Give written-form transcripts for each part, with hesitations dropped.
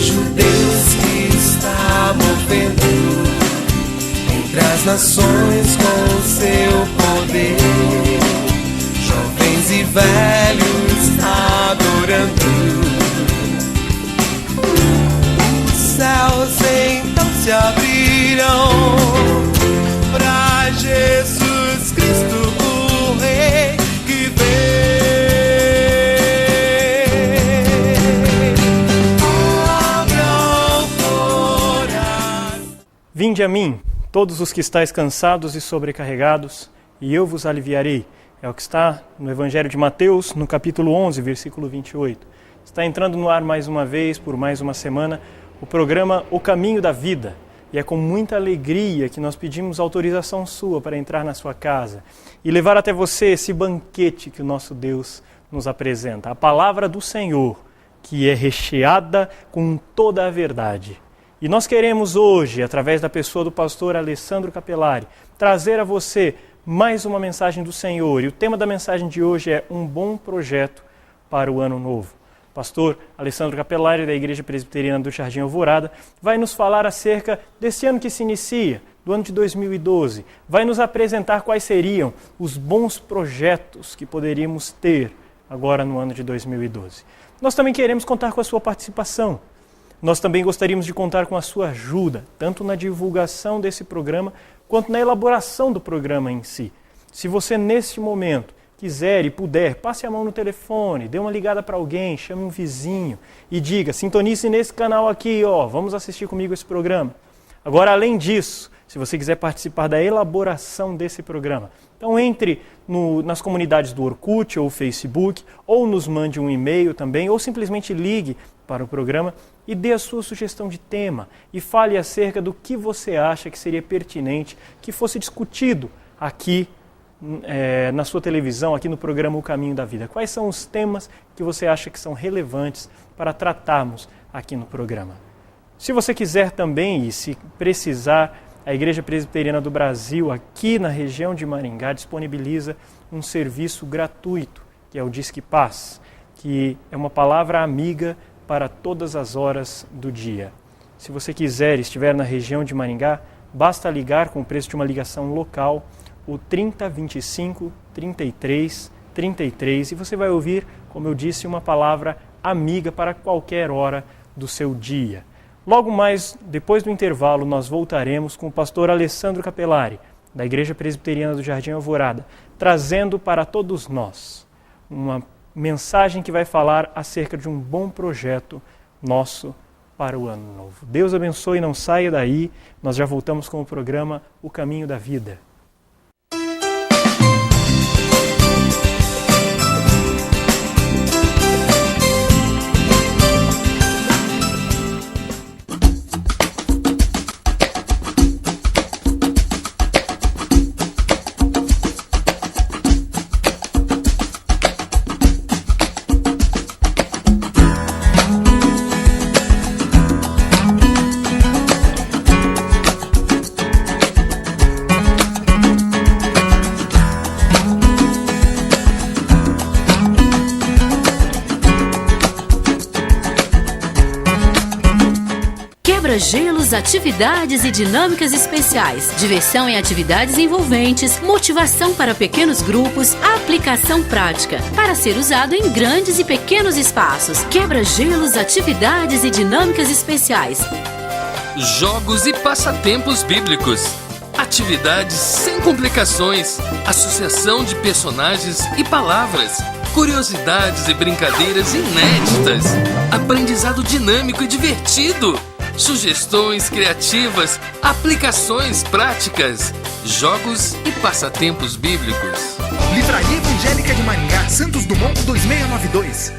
Vejo Deus que está movendo entre as nações com o seu poder. Jovens e velhos adorando. Os céus então se abrirão pra Jesus Cristo, o Rei que vem. Vinde a mim, todos os que estáis cansados e sobrecarregados, e eu vos aliviarei. É o que está no Evangelho de Mateus, no capítulo 11, versículo 28. Está entrando no ar mais uma vez, por mais uma semana, o programa O Caminho da Vida. E é com muita alegria que nós pedimos autorização sua para entrar na sua casa e levar até você esse banquete que o nosso Deus nos apresenta. A palavra do Senhor, que é recheada com toda a verdade. E nós queremos hoje, através da pessoa do pastor Alessandro Capelari, trazer a você mais uma mensagem do Senhor. E o tema da mensagem de hoje é um bom projeto para o ano novo. O pastor Alessandro Capelari, da Igreja Presbiteriana do Jardim Alvorada, vai nos falar acerca desse ano que se inicia, do ano de 2012. Vai nos apresentar quais seriam os bons projetos que poderíamos ter agora no ano de 2012. Nós também queremos contar com a sua participação. Nós também gostaríamos de contar com a sua ajuda, tanto na divulgação desse programa, quanto na elaboração do programa em si. Se você, neste momento, quiser e puder, passe a mão no telefone, dê uma ligada para alguém, chame um vizinho e diga, sintonize nesse canal aqui, vamos assistir comigo esse programa. Agora, além disso, se você quiser participar da elaboração desse programa, então entre nas comunidades do Orkut ou Facebook, ou nos mande um e-mail também, ou simplesmente ligue para o programa e dê a sua sugestão de tema e fale acerca do que você acha que seria pertinente que fosse discutido aqui na sua televisão, aqui no programa O Caminho da Vida. Quais são os temas que você acha que são relevantes para tratarmos aqui no programa? Se você quiser também, e se precisar, a Igreja Presbiteriana do Brasil, aqui na região de Maringá, disponibiliza um serviço gratuito, que é o Disque Paz, que é uma palavra amiga para todas as horas do dia. Se você quiser e estiver na região de Maringá, basta ligar com o preço de uma ligação local, o 3025 33 33, e você vai ouvir, como eu disse, uma palavra amiga para qualquer hora do seu dia. Logo mais, depois do intervalo, nós voltaremos com o pastor Alessandro Capelari, da Igreja Presbiteriana do Jardim Alvorada, trazendo para todos nós uma mensagem que vai falar acerca de um bom projeto nosso para o ano novo. Deus abençoe, não saia daí, nós já voltamos com o programa O Caminho da Vida. Quebra-gelos, atividades e dinâmicas especiais, diversão em atividades envolventes, motivação para pequenos grupos, aplicação prática, para ser usado em grandes e pequenos espaços. Quebra-gelos, atividades e dinâmicas especiais. Jogos e passatempos bíblicos. Atividades sem complicações, associação de personagens e palavras, curiosidades e brincadeiras inéditas, aprendizado dinâmico e divertido, sugestões criativas, aplicações práticas, jogos e passatempos bíblicos. Livraria Evangélica de Maringá, Santos Dumont 2692.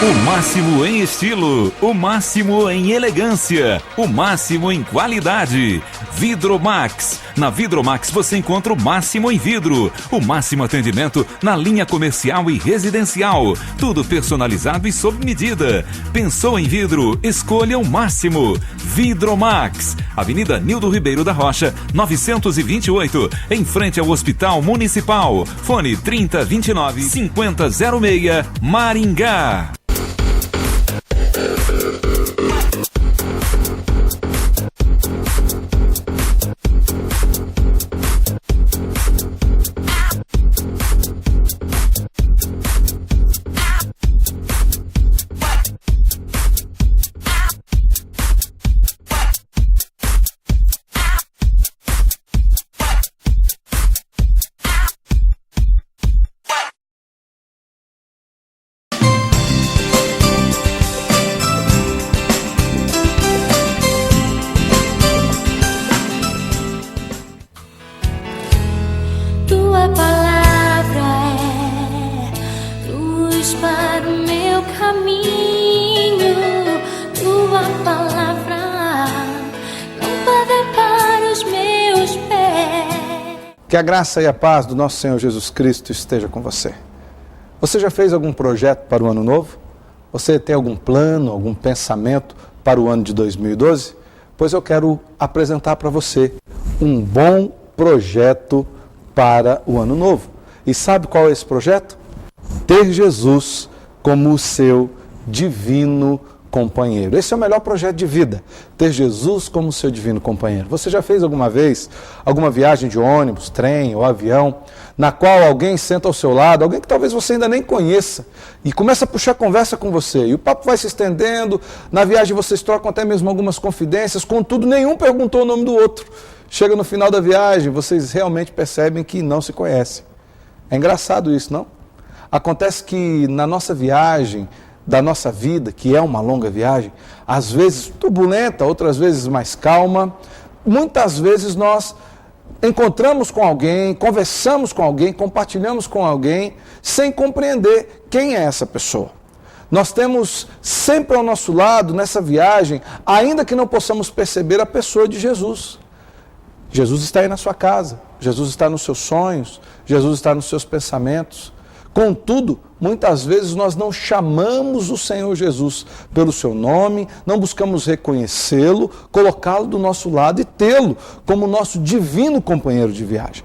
O máximo em estilo, o máximo em elegância, o máximo em qualidade. Vidromax. Na Vidromax você encontra o máximo em vidro, o máximo atendimento na linha comercial e residencial. Tudo personalizado e sob medida. Pensou em vidro? Escolha o máximo. Vidromax. Avenida Nildo Ribeiro da Rocha, 928, em frente ao Hospital Municipal. Fone 3029-5006, Maringá. Tua palavra é luz para o meu caminho. Tua palavra lâmpada para os meus pés. Que a graça e a paz do nosso Senhor Jesus Cristo esteja com você. Você já fez algum projeto para o ano novo? Você tem algum plano, algum pensamento para o ano de 2012? Pois eu quero apresentar para você um bom projeto para o ano novo. E sabe qual é esse projeto? Ter Jesus como o seu divino companheiro. Esse é o melhor projeto de vida, ter Jesus como seu divino companheiro. Você já fez alguma vez alguma viagem de ônibus, trem ou avião, na qual alguém senta ao seu lado, alguém que talvez você ainda nem conheça, e começa a puxar conversa com você, e o papo vai se estendendo, na viagem vocês trocam até mesmo algumas confidências, contudo nenhum perguntou o nome do outro. Chega no final da viagem, vocês realmente percebem que não se conhecem. É engraçado isso, não? Acontece que na nossa viagem, da nossa vida, que é uma longa viagem, às vezes turbulenta, outras vezes mais calma, muitas vezes nós encontramos com alguém, conversamos com alguém, compartilhamos com alguém, sem compreender quem é essa pessoa. Nós temos sempre ao nosso lado, nessa viagem, ainda que não possamos perceber, a pessoa de Jesus. Jesus está aí na sua casa, Jesus está nos seus sonhos, Jesus está nos seus pensamentos. Contudo, muitas vezes nós não chamamos o Senhor Jesus pelo seu nome, não buscamos reconhecê-lo, colocá-lo do nosso lado e tê-lo como nosso divino companheiro de viagem.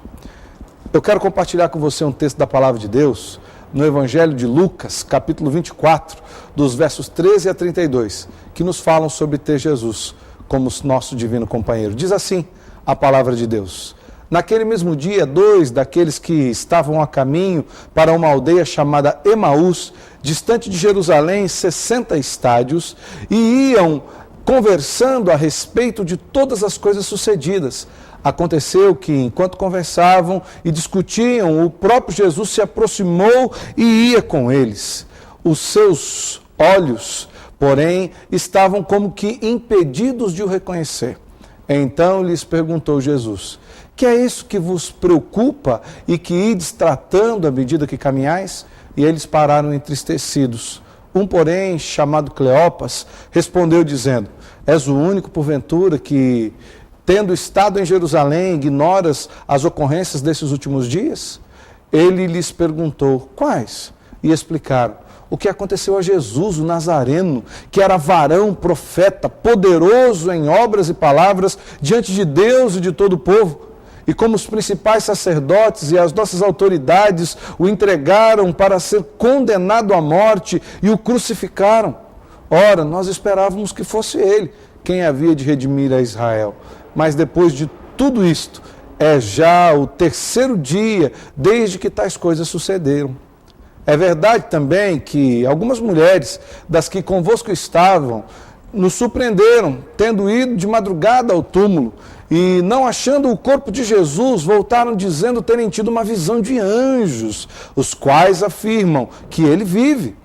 Eu quero compartilhar com você um texto da Palavra de Deus, no Evangelho de Lucas, capítulo 24, dos versos 13 a 32, que nos falam sobre ter Jesus como nosso divino companheiro. Diz assim a Palavra de Deus: naquele mesmo dia, 2 daqueles que estavam a caminho para uma aldeia chamada Emaús, distante de Jerusalém, 60 estádios, e iam conversando a respeito de todas as coisas sucedidas. Aconteceu que, enquanto conversavam e discutiam, o próprio Jesus se aproximou e ia com eles. Os seus olhos, porém, estavam como que impedidos de o reconhecer. Então lhes perguntou Jesus: que é isso que vos preocupa e que ides tratando à medida que caminhais? E eles pararam entristecidos. Um, porém, chamado Cleopas, respondeu dizendo: és o único, porventura, que, tendo estado em Jerusalém, ignoras as ocorrências desses últimos dias? Ele lhes perguntou: quais? E explicaram o que aconteceu a Jesus, o Nazareno, que era varão, profeta, poderoso em obras e palavras diante de Deus e de todo o povo. E como os principais sacerdotes e as nossas autoridades o entregaram para ser condenado à morte e o crucificaram. Ora, nós esperávamos que fosse ele quem havia de redimir a Israel. Mas depois de tudo isto, é já o 3º dia desde que tais coisas sucederam. É verdade também que algumas mulheres das que convosco estavam nos surpreenderam, tendo ido de madrugada ao túmulo, e não achando o corpo de Jesus, voltaram dizendo terem tido uma visão de anjos, os quais afirmam que ele vive.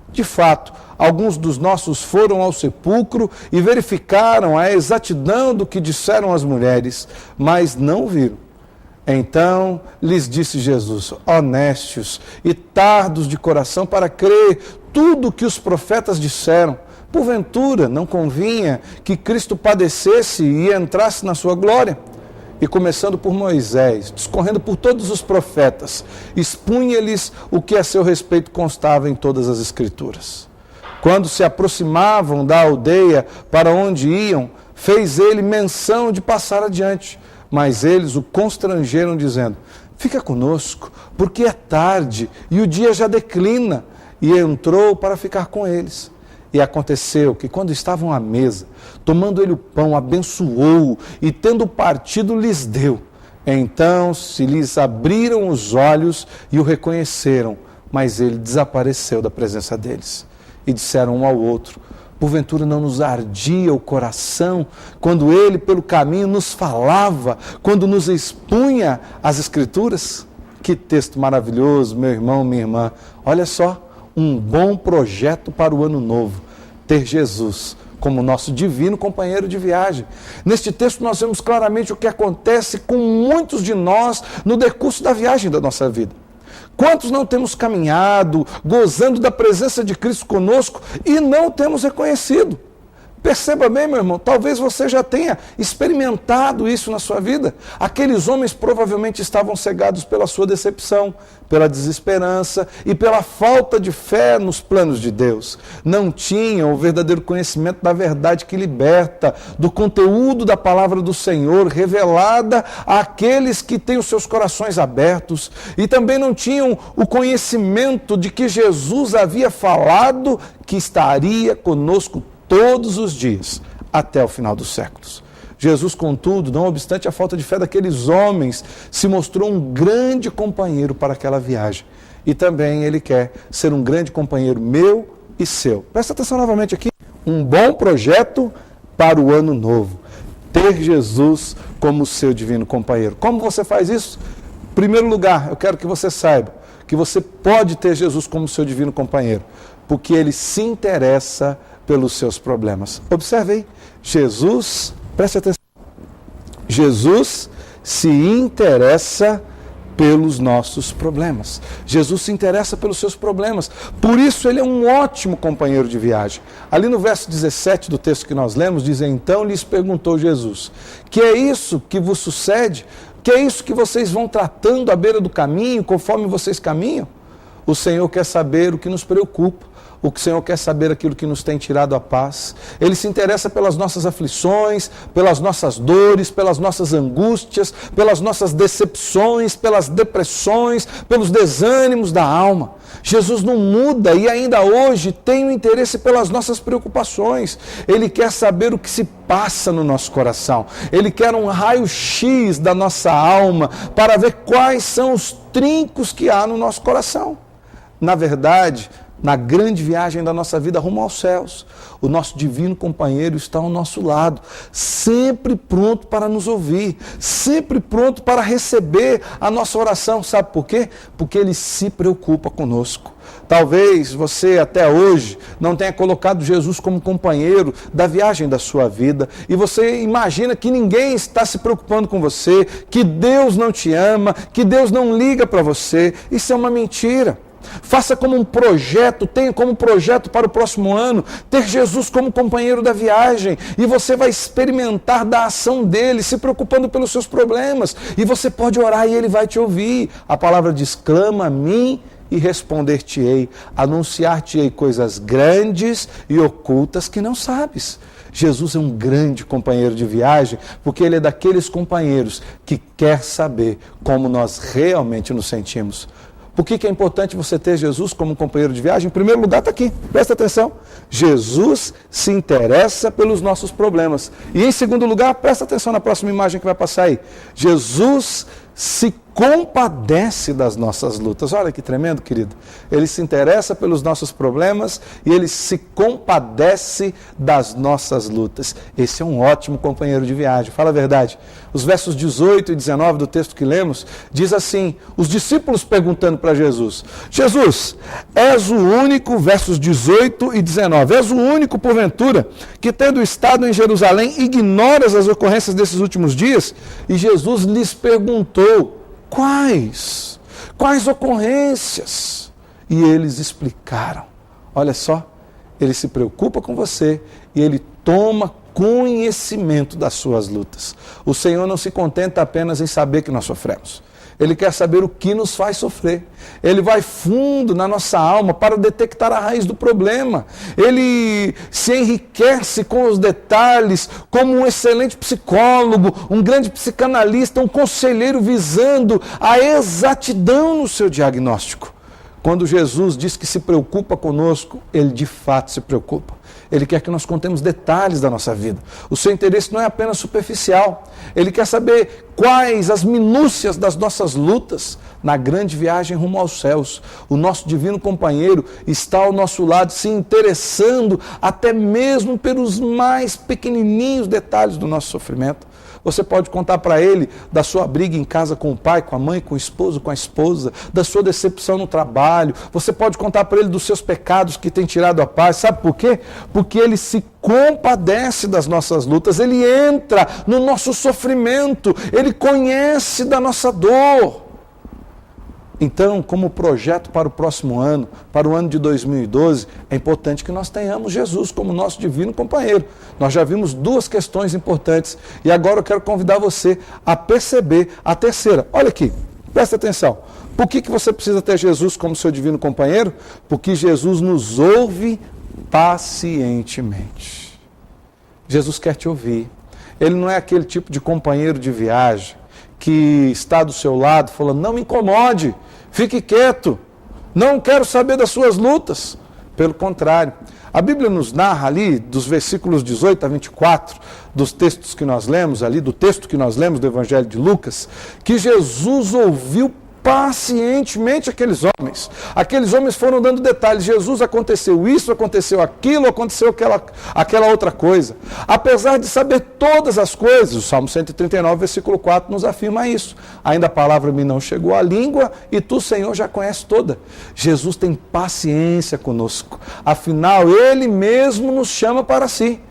De fato, alguns dos nossos foram ao sepulcro e verificaram a exatidão do que disseram as mulheres, mas não o viram. Então lhes disse Jesus: honestos e tardos de coração para crer tudo o que os profetas disseram. Porventura não convinha que Cristo padecesse e entrasse na sua glória? E começando por Moisés, discorrendo por todos os profetas, expunha-lhes o que a seu respeito constava em todas as Escrituras. Quando se aproximavam da aldeia para onde iam, fez ele menção de passar adiante. Mas eles o constrangeram, dizendo: fica conosco, porque é tarde e o dia já declina. E entrou para ficar com eles. E aconteceu que quando estavam à mesa, tomando ele o pão, abençoou e tendo partido lhes deu. Então se lhes abriram os olhos e o reconheceram, mas ele desapareceu da presença deles. E disseram um ao outro: porventura não nos ardia o coração quando ele pelo caminho nos falava, quando nos expunha as Escrituras? Que texto maravilhoso, meu irmão, minha irmã. Olha só, um bom projeto para o ano novo, ter Jesus como nosso divino companheiro de viagem. Neste texto nós vemos claramente o que acontece com muitos de nós no decurso da viagem da nossa vida. Quantos não temos caminhado, gozando da presença de Cristo conosco e não temos reconhecido? Perceba bem, meu irmão, talvez você já tenha experimentado isso na sua vida. Aqueles homens provavelmente estavam cegados pela sua decepção, pela desesperança e pela falta de fé nos planos de Deus. Não tinham o verdadeiro conhecimento da verdade que liberta, do conteúdo da palavra do Senhor revelada àqueles que têm os seus corações abertos. E também não tinham o conhecimento de que Jesus havia falado que estaria conosco todos os dias, até o final dos séculos. Jesus, contudo, não obstante a falta de fé daqueles homens, se mostrou um grande companheiro para aquela viagem. E também Ele quer ser um grande companheiro meu e seu. Presta atenção novamente aqui. Um bom projeto para o ano novo. Ter Jesus como seu divino companheiro. Como você faz isso? Em primeiro lugar, eu quero que você saiba que você pode ter Jesus como seu divino companheiro, porque Ele se interessa pelos seus problemas. Observe aí, Jesus, preste atenção, Jesus se interessa pelos nossos problemas. Jesus se interessa pelos seus problemas. Por isso ele é um ótimo companheiro de viagem. Ali no verso 17 do texto que nós lemos, diz: então lhes perguntou Jesus: que é isso que vos sucede? Que é isso que vocês vão tratando à beira do caminho, conforme vocês caminham? O Senhor quer saber o que nos preocupa. O Senhor quer saber aquilo que nos tem tirado a paz. Ele se interessa pelas nossas aflições, pelas nossas dores, pelas nossas angústias, pelas nossas decepções, pelas depressões, pelos desânimos da alma. Jesus não muda e ainda hoje tem o interesse pelas nossas preocupações. Ele quer saber o que se passa no nosso coração. Ele quer um raio-x da nossa alma para ver quais são os trincos que há no nosso coração. Na verdade, na grande viagem da nossa vida rumo aos céus, o nosso divino companheiro está ao nosso lado, sempre pronto para nos ouvir, sempre pronto para receber a nossa oração. Sabe por quê? Porque Ele se preocupa conosco. Talvez você até hoje não tenha colocado Jesus como companheiro da viagem da sua vida e você imagina que ninguém está se preocupando com você, que Deus não te ama, que Deus não liga para você. Isso é uma mentira. Faça como um projeto, tenha como projeto para o próximo ano, ter Jesus como companheiro da viagem, e você vai experimentar da ação dele, se preocupando pelos seus problemas, e você pode orar e ele vai te ouvir. A palavra diz: clama a mim e responder-te-ei, anunciar-te-ei coisas grandes e ocultas que não sabes. Jesus é um grande companheiro de viagem, porque ele é daqueles companheiros que quer saber como nós realmente nos sentimos. Por que é importante você ter Jesus como companheiro de viagem? Em primeiro lugar, está aqui, presta atenção. Jesus se interessa pelos nossos problemas. E em segundo lugar, presta atenção na próxima imagem que vai passar aí. Jesus se compadece das nossas lutas. Olha que tremendo, querido. Ele se interessa pelos nossos problemas e ele se compadece das nossas lutas. Esse é um ótimo companheiro de viagem. Fala a verdade. Os versos 18 e 19 do texto que lemos, diz assim, os discípulos perguntando para Jesus: Jesus, és o único, versos 18 e 19, és o único, porventura, que tendo estado em Jerusalém, ignoras as ocorrências desses últimos dias? E Jesus lhes perguntou: quais ocorrências? E eles explicaram. Olha só, ele se preocupa com você e ele toma conhecimento das suas lutas. O Senhor não se contenta apenas em saber que nós sofremos. Ele quer saber o que nos faz sofrer. Ele vai fundo na nossa alma para detectar a raiz do problema. Ele se enriquece com os detalhes, como um excelente psicólogo, um grande psicanalista, um conselheiro visando a exatidão no seu diagnóstico. Quando Jesus diz que se preocupa conosco, Ele de fato se preocupa. Ele quer que nós contemos detalhes da nossa vida. O seu interesse não é apenas superficial. Ele quer saber quais as minúcias das nossas lutas na grande viagem rumo aos céus. O nosso divino companheiro está ao nosso lado, se interessando até mesmo pelos mais pequenininhos detalhes do nosso sofrimento. Você pode contar para ele da sua briga em casa com o pai, com a mãe, com o esposo, com a esposa, da sua decepção no trabalho. Você pode contar para ele dos seus pecados que tem tirado a paz. Sabe por quê? Porque ele se compadece das nossas lutas, ele entra no nosso sofrimento, ele conhece da nossa dor. Então, como projeto para o próximo ano, para o ano de 2012, é importante que nós tenhamos Jesus como nosso divino companheiro. Nós já vimos duas questões importantes e agora eu quero convidar você a perceber a terceira. Olha aqui, presta atenção. Por que você precisa ter Jesus como seu divino companheiro? Porque Jesus nos ouve pacientemente. Jesus quer te ouvir. Ele não é aquele tipo de companheiro de viagem que está do seu lado falando, não me incomode, fique quieto, não quero saber das suas lutas. Pelo contrário, a Bíblia nos narra ali, dos versículos 18 a 24, dos textos que nós lemos ali, do texto que nós lemos do Evangelho de Lucas, que Jesus ouviu pacientemente aqueles homens. Aqueles homens foram dando detalhes. Jesus, aconteceu isso, aconteceu aquilo, aconteceu aquela outra coisa. Apesar de saber todas as coisas, o Salmo 139, versículo 4 nos afirma isso. Ainda a palavra me não chegou à língua e tu, Senhor, já conheces toda. Jesus tem paciência conosco. Afinal, Ele mesmo nos chama para si.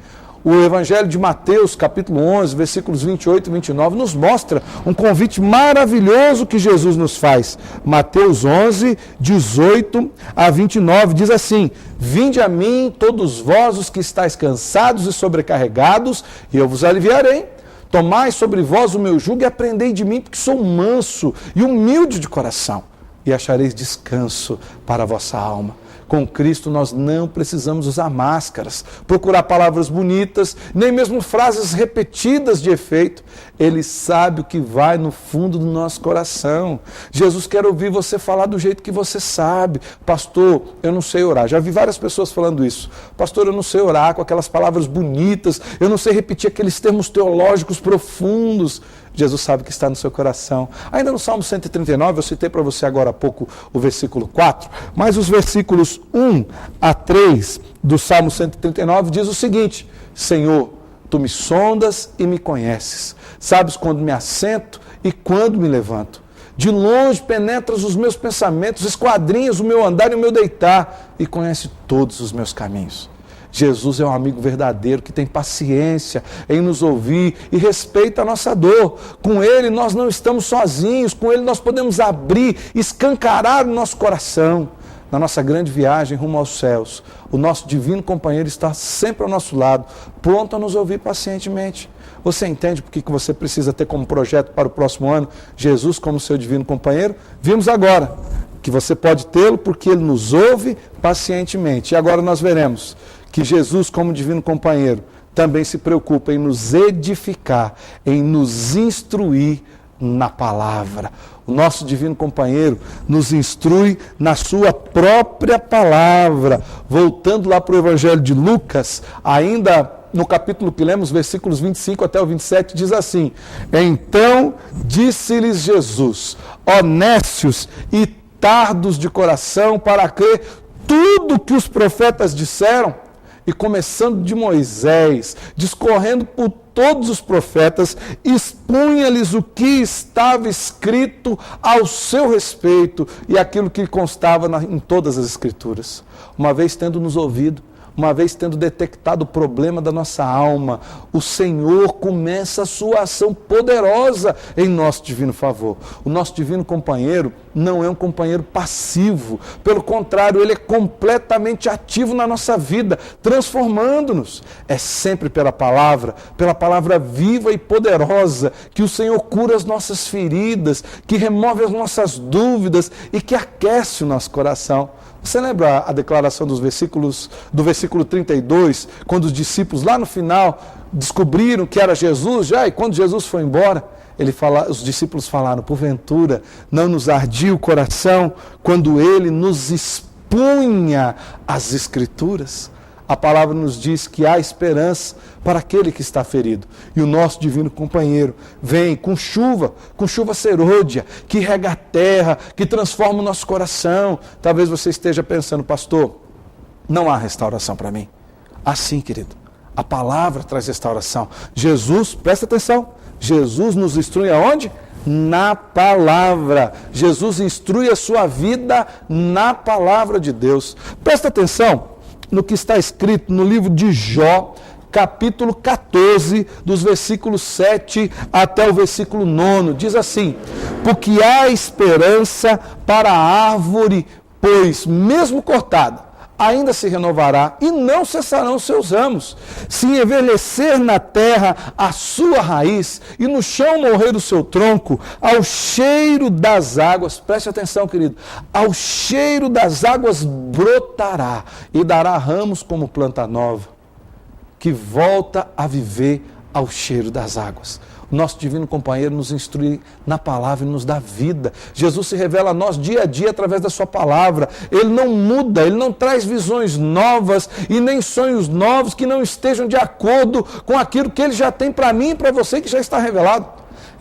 O Evangelho de Mateus, capítulo 11, versículos 28 e 29, nos mostra um convite maravilhoso que Jesus nos faz. Mateus 11, 18 a 29, diz assim, vinde a mim, todos vós os que estáis cansados e sobrecarregados, e eu vos aliviarei. Tomai sobre vós o meu jugo e aprendei de mim, porque sou manso e humilde de coração, e achareis descanso para a vossa alma. Com Cristo nós não precisamos usar máscaras, procurar palavras bonitas, nem mesmo frases repetidas de efeito. Ele sabe o que vai no fundo do nosso coração. Jesus quer ouvir você falar do jeito que você sabe. Pastor, eu não sei orar. Já vi várias pessoas falando isso. Pastor, eu não sei orar com aquelas palavras bonitas, eu não sei repetir aqueles termos teológicos profundos. Jesus sabe que está no seu coração. Ainda no Salmo 139, eu citei para você agora há pouco o versículo 4, mas os versículos 1 a 3 do Salmo 139 diz o seguinte, Senhor, tu me sondas e me conheces, sabes quando me assento e quando me levanto. De longe penetras os meus pensamentos, esquadrinhas o meu andar e o meu deitar e conhece todos os meus caminhos. Jesus é um amigo verdadeiro que tem paciência em nos ouvir e respeita a nossa dor. Com Ele nós não estamos sozinhos, com Ele nós podemos abrir, escancarar o nosso coração. Na nossa grande viagem rumo aos céus, o nosso divino companheiro está sempre ao nosso lado, pronto a nos ouvir pacientemente. Você entende por que você precisa ter como projeto para o próximo ano Jesus como seu divino companheiro? Vimos agora que você pode tê-lo porque Ele nos ouve pacientemente. E agora nós veremos que Jesus, como divino companheiro, também se preocupa em nos edificar, em nos instruir na palavra. O nosso divino companheiro nos instrui na sua própria palavra. Voltando lá para o Evangelho de Lucas, ainda no capítulo que lemos, versículos 25 até o 27, diz assim, então disse-lhes Jesus, honestos e tardos de coração para crer tudo que os profetas disseram, e começando de Moisés, discorrendo por todos os profetas, expunha-lhes o que estava escrito ao seu respeito e aquilo que constava em todas as Escrituras. Uma vez tendo nos ouvido, uma vez tendo detectado o problema da nossa alma, o Senhor começa a sua ação poderosa em nosso divino favor. O nosso divino companheiro não é um companheiro passivo, pelo contrário, ele é completamente ativo na nossa vida, transformando-nos. É sempre pela palavra viva e poderosa, que o Senhor cura as nossas feridas, que remove as nossas dúvidas e que aquece o nosso coração. Você lembra a declaração do versículo 32, quando os discípulos lá no final descobriram que era Jesus já, e quando Jesus foi embora, Os discípulos falaram, porventura não nos ardia o coração quando ele nos expunha as Escrituras? A palavra nos diz que há esperança para aquele que está ferido. E o nosso divino companheiro vem com chuva serôdia, que rega a terra, que transforma o nosso coração. Talvez você esteja pensando, pastor, não há restauração para mim. Assim, querido, a palavra traz restauração. Jesus, presta atenção, Jesus nos instrui aonde? Na palavra. Jesus instrui a sua vida na palavra de Deus. Presta atenção no que está escrito no livro de Jó, capítulo 14, dos versículos 7 até o versículo 9. Diz assim: porque há esperança para a árvore, pois mesmo cortada, ainda se renovará e não cessarão seus ramos. Se envelhecer na terra a sua raiz e no chão morrer o seu tronco, ao cheiro das águas, preste atenção, querido, ao cheiro das águas brotará e dará ramos como planta nova, que volta a viver ao cheiro das águas. O nosso divino companheiro nos instrui na palavra e nos dá vida. Jesus se revela a nós dia a dia através da sua palavra. Ele não muda, ele não traz visões novas e nem sonhos novos que não estejam de acordo com aquilo que ele já tem para mim e para você, que já está revelado.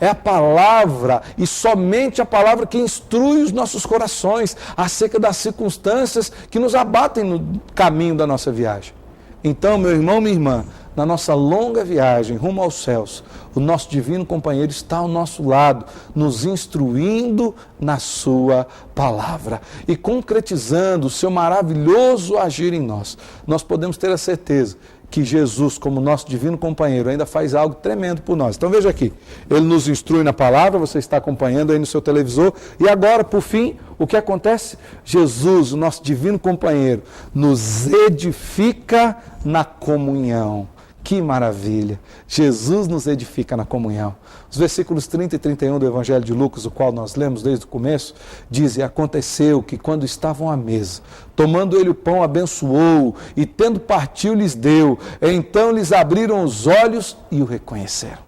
É a palavra e somente a palavra que instrui os nossos corações acerca das circunstâncias que nos abatem no caminho da nossa viagem. Então, meu irmão, minha irmã, na nossa longa viagem rumo aos céus, o nosso divino companheiro está ao nosso lado, nos instruindo na sua palavra e concretizando o seu maravilhoso agir em nós. Nós podemos ter a certeza que Jesus, como nosso divino companheiro, ainda faz algo tremendo por nós. Então veja aqui, ele nos instrui na palavra, você está acompanhando aí no seu televisor, e agora, por fim, o que acontece? Jesus, o nosso divino companheiro, nos edifica na comunhão. Que maravilha! Jesus nos edifica na comunhão. Os versículos 30 e 31 do Evangelho de Lucas, o qual nós lemos desde o começo, dizem: aconteceu que quando estavam à mesa, tomando ele o pão, abençoou, e tendo partido lhes deu. Então lhes abriram os olhos e o reconheceram.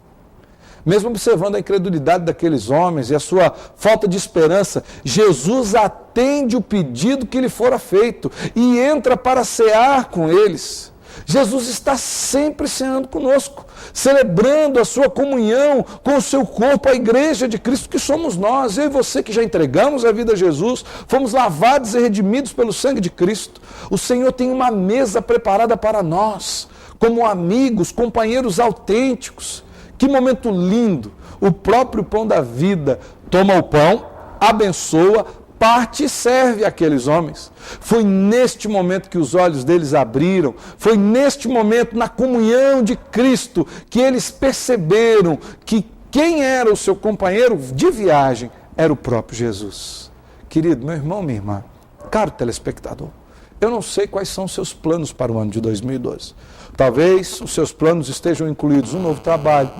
Mesmo observando a incredulidade daqueles homens e a sua falta de esperança, Jesus atende o pedido que lhe fora feito e entra para cear com eles. Jesus está sempre ceando conosco, celebrando a sua comunhão com o seu corpo, a igreja de Cristo, que somos nós, eu e você que já entregamos a vida a Jesus, fomos lavados e redimidos pelo sangue de Cristo. O Senhor tem uma mesa preparada para nós, como amigos, companheiros autênticos. Que momento lindo! O próprio pão da vida toma o pão, abençoa, parte e serve àqueles homens. Foi neste momento que os olhos deles abriram, foi neste momento, na comunhão de Cristo, que eles perceberam que quem era o seu companheiro de viagem era o próprio Jesus. Querido, meu irmão, minha irmã, caro telespectador, eu não sei quais são os seus planos para o ano de 2012. Talvez os seus planos estejam incluídos um novo trabalho,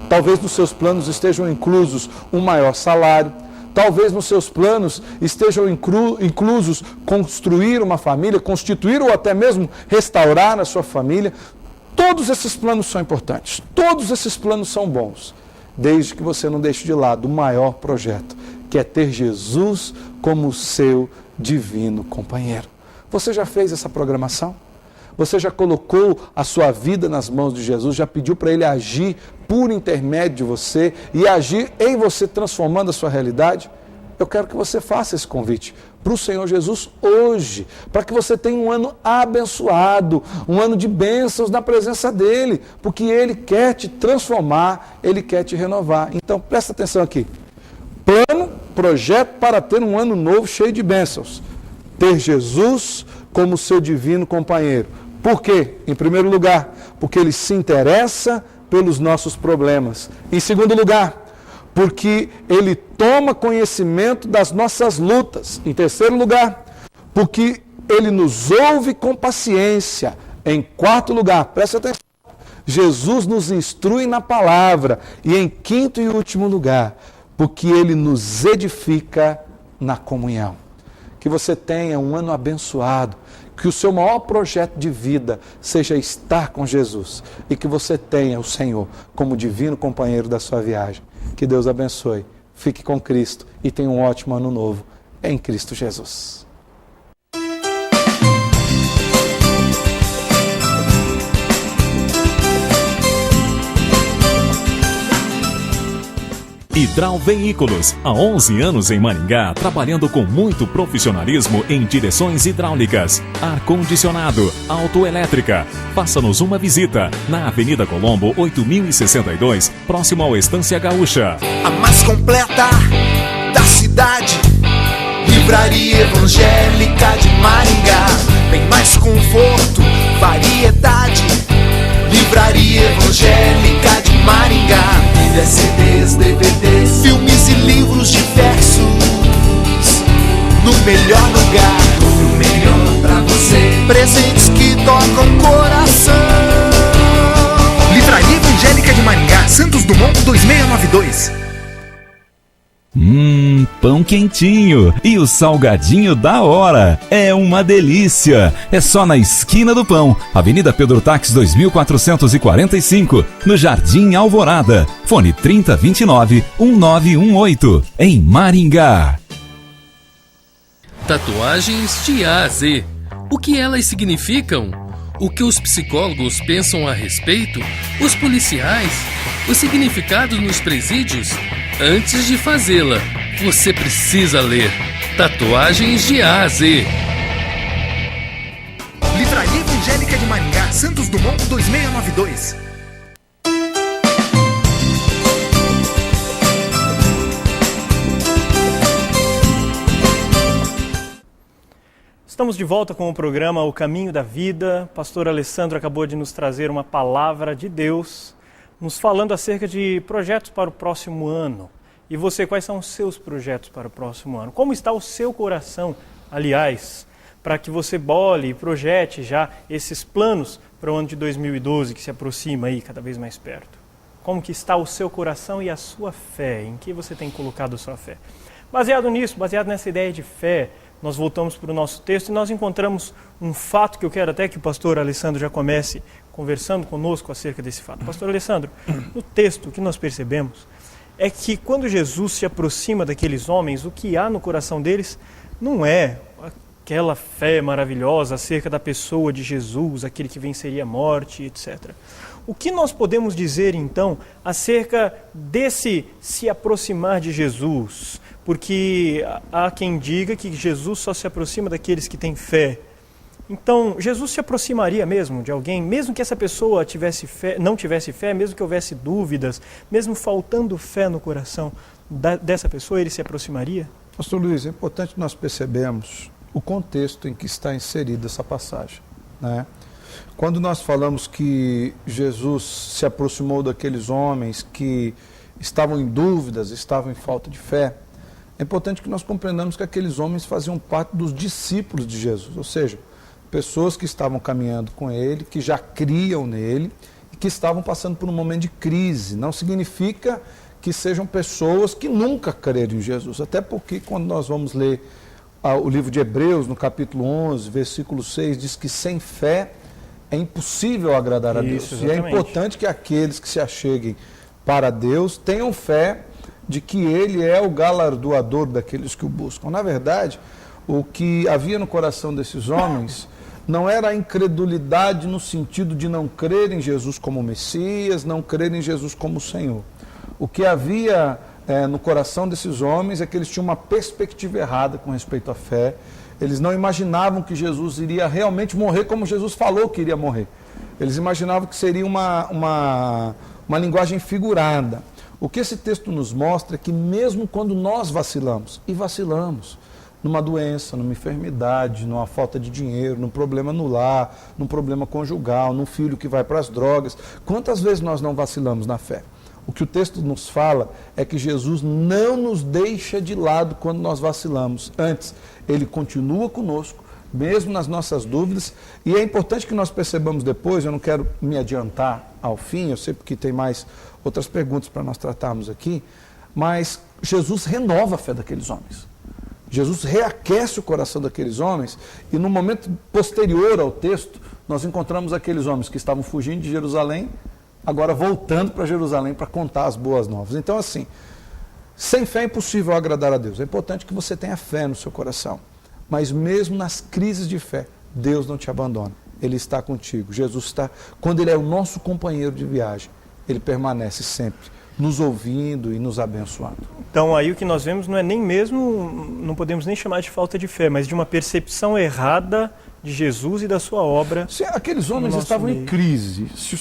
talvez nos seus planos estejam inclusos um maior salário, talvez nos seus planos estejam inclusos construir uma família, constituir ou até mesmo restaurar a sua família. Todos esses planos são importantes, todos esses planos são bons, desde que você não deixe de lado o maior projeto, que é ter Jesus como seu divino companheiro. Você já fez essa programação? Você já colocou a sua vida nas mãos de Jesus? Já pediu para Ele agir por intermédio de você e agir em você, transformando a sua realidade? Eu quero que você faça esse convite para o Senhor Jesus hoje, para que você tenha um ano abençoado, um ano de bênçãos na presença dEle, porque Ele quer te transformar, Ele quer te renovar. Então presta atenção aqui. Plano, projeto para ter um ano novo cheio de bênçãos. Ter Jesus como seu divino companheiro. Por quê? Em primeiro lugar, porque Ele se interessa pelos nossos problemas. Em segundo lugar, porque Ele toma conhecimento das nossas lutas. Em terceiro lugar, porque Ele nos ouve com paciência. Em quarto lugar, presta atenção, Jesus nos instrui na palavra. E em quinto e último lugar, porque Ele nos edifica na comunhão. Que você tenha um ano abençoado, que o seu maior projeto de vida seja estar com Jesus e que você tenha o Senhor como divino companheiro da sua viagem. Que Deus abençoe. Fique com Cristo e tenha um ótimo ano novo em Cristo Jesus. Hidral Veículos, há 11 anos em Maringá, trabalhando com muito profissionalismo em direções hidráulicas, ar-condicionado, autoelétrica. Faça-nos uma visita na Avenida Colombo, 8062, próximo ao Estância Gaúcha. A mais completa da cidade, Livraria Evangélica de Maringá. Tem mais conforto, variedade, Livraria Evangélica de Maringá. Pilhas, CDs, DVDs, filmes e livros diversos, no melhor lugar, o melhor pra você. Presentes que tocam coração. Livraria Evangélica de Maringá, Santos Dumont 2692. Pão quentinho e o salgadinho da hora. É uma delícia. É só na esquina do pão, Avenida Pedro Taques 2445, no Jardim Alvorada. Fone 3029-1918, em Maringá. Tatuagens de A a Z. O que elas significam? O que os psicólogos pensam a respeito? Os policiais? O significado nos presídios? Antes de fazê-la, você precisa ler Tatuagens de A a Z. Livraria Evangélica de Maringá, Santos Dumont 2692. Estamos de volta com o programa O Caminho da Vida. Pastor Alessandro acabou de nos trazer uma palavra de Deus, nos falando acerca de projetos para o próximo ano. E você, quais são os seus projetos para o próximo ano? Como está o seu coração, aliás, para que você bole e projete já esses planos para o ano de 2012 que se aproxima aí cada vez mais perto? Como que está o seu coração e a sua fé? Em que você tem colocado a sua fé? Baseado nisso, baseado nessa ideia de fé, nós voltamos para o nosso texto e nós encontramos um fato que eu quero até que o pastor Alessandro já comece conversando conosco acerca desse fato. Pastor Alessandro, no texto, o que nós percebemos é que quando Jesus se aproxima daqueles homens, o que há no coração deles não é aquela fé maravilhosa acerca da pessoa de Jesus, aquele que venceria a morte, etc. O que nós podemos dizer, então, acerca desse se aproximar de Jesus? Porque há quem diga que Jesus só se aproxima daqueles que têm fé. Então, Jesus se aproximaria mesmo de alguém, mesmo que essa pessoa não tivesse fé, mesmo que houvesse dúvidas, mesmo faltando fé no coração dessa pessoa, ele se aproximaria? Pastor Luiz, é importante nós percebermos o contexto em que está inserida essa passagem, né? Quando nós falamos que Jesus se aproximou daqueles homens que estavam em dúvidas, estavam em falta de fé, é importante que nós compreendamos que aqueles homens faziam parte dos discípulos de Jesus, ou seja, pessoas que estavam caminhando com ele, que já criam nele e que estavam passando por um momento de crise. Não significa que sejam pessoas que nunca creram em Jesus, até porque quando nós vamos ler o livro de Hebreus, no capítulo 11, versículo 6, diz que sem fé é impossível agradar a Deus. Exatamente. E é importante que aqueles que se acheguem para Deus tenham fé de que Ele é o galardoador daqueles que o buscam. Na verdade, o que havia no coração desses homens não era a incredulidade no sentido de não crer em Jesus como Messias, não crer em Jesus como Senhor. O que havia no coração desses homens é que eles tinham uma perspectiva errada com respeito à fé. Eles não imaginavam que Jesus iria realmente morrer como Jesus falou que iria morrer. Eles imaginavam que seria uma linguagem figurada. O que esse texto nos mostra é que mesmo quando nós vacilamos, e vacilamos, numa doença, numa enfermidade, numa falta de dinheiro, num problema no lar, num problema conjugal, num filho que vai para as drogas, quantas vezes nós não vacilamos na fé? O que o texto nos fala é que Jesus não nos deixa de lado quando nós vacilamos. Antes, Ele continua conosco, mesmo nas nossas dúvidas, e é importante que nós percebamos depois, eu não quero me adiantar ao fim, eu sei porque tem mais outras perguntas para nós tratarmos aqui, mas Jesus renova a fé daqueles homens. Jesus reaquece o coração daqueles homens, e no momento posterior ao texto, nós encontramos aqueles homens que estavam fugindo de Jerusalém, agora voltando para Jerusalém para contar as boas novas. Então, assim, sem fé é impossível agradar a Deus. É importante que você tenha fé no seu coração. Mas mesmo nas crises de fé, Deus não te abandona. Ele está contigo. Jesus está, quando Ele é o nosso companheiro de viagem, Ele permanece sempre nos ouvindo e nos abençoando. Então aí o que nós vemos não é nem mesmo, não podemos nem chamar de falta de fé, mas de uma percepção errada de Jesus e da sua obra. Aqueles homens estavam em crise. Se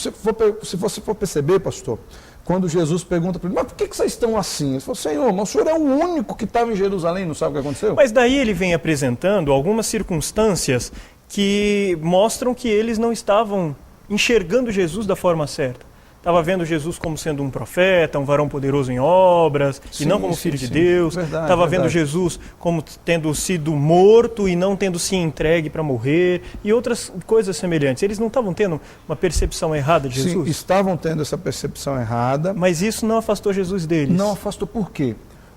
você for perceber, pastor, quando Jesus pergunta para ele, mas por que vocês estão assim? Ele falou, Senhor, mas o Senhor é o único que estava em Jerusalém, não sabe o que aconteceu? Mas daí ele vem apresentando algumas circunstâncias que mostram que eles não estavam enxergando Jesus da forma certa. Estava vendo Jesus como sendo um profeta, um varão poderoso em obras, e não como filho de Deus. Estava vendo Jesus como tendo sido morto e não tendo se entregue para morrer, e outras coisas semelhantes. Eles não estavam tendo uma percepção errada de Jesus? Sim, estavam tendo essa percepção errada. Mas isso não afastou Jesus deles? Não afastou por quê?